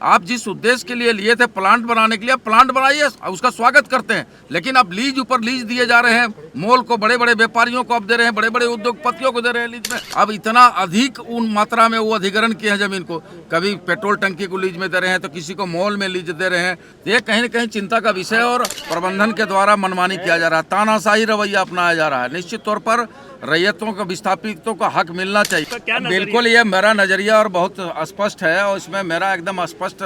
आप जिस उद्देश्य के लिए लिए थे प्लांट बनाने के लिए, प्लांट बनाइए, उसका स्वागत करते हैं। लेकिन अब लीज ऊपर लीज दिए जा रहे हैं, मॉल को बड़े बड़े व्यापारियों को अब दे रहे हैं, बड़े बड़े उद्योगपतियों को दे रहे हैं लीज में। अब इतना अधिक उन मात्रा में वो अधिग्रहण किए हैं जमीन को, कभी पेट्रोल टंकी को लीज में दे रहे हैं तो किसी को मॉल में लीज दे रहे हैं। ये कहीं न कहीं चिंता का विषय और प्रबंधन के द्वारा मनमानी किया जा रहा है, तानाशाही रवैया अपनाया जा रहा है। निश्चित तौर पर रैयतों को, विस्थापितों को हक मिलना चाहिए। बिल्कुल, ये मेरा नजरिया और बहुत स्पष्ट है और इसमें मेरा एकदम स्पष्ट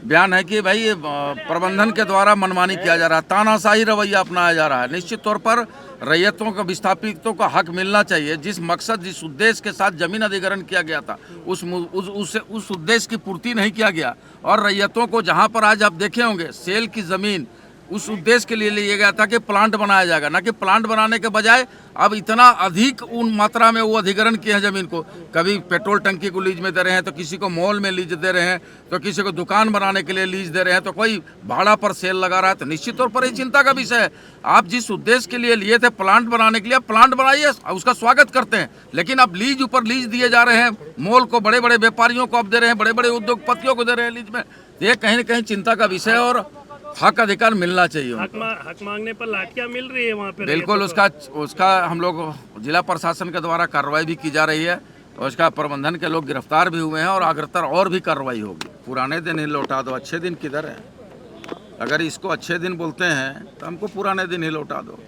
बयान है कि भाई प्रबंधन के द्वारा मनमानी किया जा रहा है, तानाशाही रवैया अपनाया जा रहा है। निश्चित तौर पर रैयतों को, विस्थापितों को हक मिलना चाहिए। जिस मकसद, जिस उद्देश्य के साथ जमीन अधिग्रहण किया गया था, उस उद्देश्य की पूर्ति नहीं किया गया। और रैयतों को जहां पर आज आप देखे होंगे सेल की जमीन उस उद्देश्य के लिए लिया गया था कि प्लांट बनाया जाएगा, ना कि प्लांट बनाने के बजाय अब इतना अधिक उन मात्रा में वो अधिग्रहण किए हैं जमीन को, कभी पेट्रोल टंकी को लीज में दे रहे हैं तो किसी को मॉल में लीज दे रहे हैं, तो किसी को दुकान बनाने के लिए लीज दे रहे हैं, तो कोई भाड़ा पर सेल लगा रहा है। तो निश्चित तौर पर ये चिंता का विषय है। आप जिस उद्देश्य के लिए लिए थे प्लांट बनाने के लिए, प्लांट बनाइए, उसका स्वागत करते हैं। लेकिन अब लीज ऊपर लीज दिए जा रहे हैं, मॉल को बड़े बड़े व्यापारियों को अब दे रहे हैं, बड़े बड़े उद्योगपतियों को दे रहे हैं लीज में। ये कहीं न कहीं चिंता का विषय और हक अधिकार मिलना चाहिए। हक मांगने पर लाठियां मिल रही है वहाँ पे। बिल्कुल, उसका हम लोग जिला प्रशासन के द्वारा कार्रवाई भी की जा रही है और उसका प्रबंधन के लोग गिरफ्तार भी हुए हैं और अग्रतर और भी कार्रवाई होगी। पुराने दिन ही लौटा दो, अच्छे दिन किधर है? अगर इसको अच्छे दिन बोलते हैं तो हमको पुराने दिन ही लौटा दो।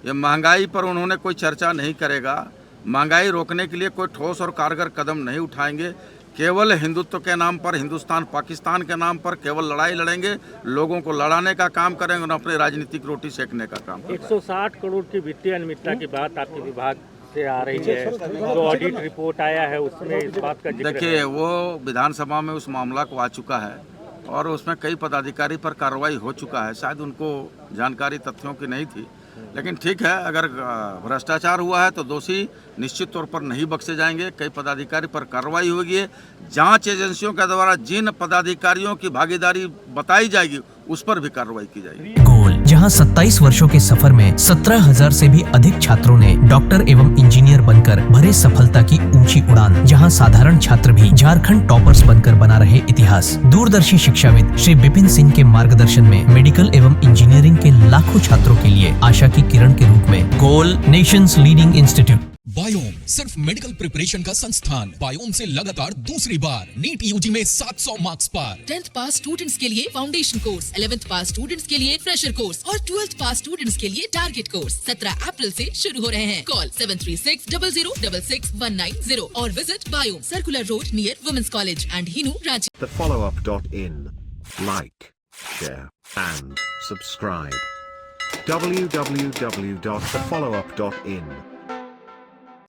ये महंगाई पर उन्होंने कोई चर्चा नहीं करेगा, महंगाई रोकने के लिए कोई ठोस और कारगर कदम नहीं उठाएंगे। केवल हिंदुत्व के नाम पर, हिंदुस्तान पाकिस्तान के नाम पर केवल लड़ाई लड़ेंगे, लोगों को लड़ाने का काम करेंगे और अपने राजनीतिक रोटी सेकने का काम करेंगे। 160 करोड़ की वित्तीय अनियमितता की बात आपके विभाग से आ रही है, जो ऑडिट रिपोर्ट आया है उसमें इस बात का जिक्र है। देखिए, वो विधानसभा में उस मामला को आ चुका है और उसमें कई पदाधिकारी पर कार्रवाई हो चुका है। शायद उनको जानकारी तथ्यों की नहीं थी, लेकिन ठीक है, अगर भ्रष्टाचार हुआ है तो दोषी निश्चित तौर पर नहीं बख्शे जाएंगे। कई पदाधिकारी पर कार्रवाई होगी। जांच एजेंसियों के द्वारा जिन पदाधिकारियों की भागीदारी बताई जाएगी उस पर भी कार्रवाई की जाएगी। गोल, जहां 27 वर्षों के सफर में 17,000 से भी अधिक छात्रों ने डॉक्टर एवं इंजीनियर बनकर भरे सफलता की ऊंची उड़ान, जहां साधारण छात्र भी झारखंड टॉपर्स बनकर बना रहे इतिहास। दूरदर्शी शिक्षाविद श्री विपिन सिंह के मार्गदर्शन में मेडिकल एवं इंजीनियरिंग के लाखों छात्रों के लिए आशा की किरण के रूप में गोल, नेशंस लीडिंग इंस्टीट्यूट। बायोम सिर्फ मेडिकल प्रिपरेशन का संस्थान। बायोम से लगातार दूसरी बार नीट यूजी में 700 मार्क्स पार। 10th पास स्टूडेंट्स के लिए फाउंडेशन कोर्स, 11th पास स्टूडेंट्स के लिए फ्रेशर कोर्स और 12th पास स्टूडेंट्स के लिए टारगेट कोर्स 17 अप्रैल से शुरू हो रहे हैं। कॉल 7360066190 और visit Biome, circular road near women's college and Hinoo, Ranchi. thefollowup.in. Like, share and subscribe. www.thefollowup.in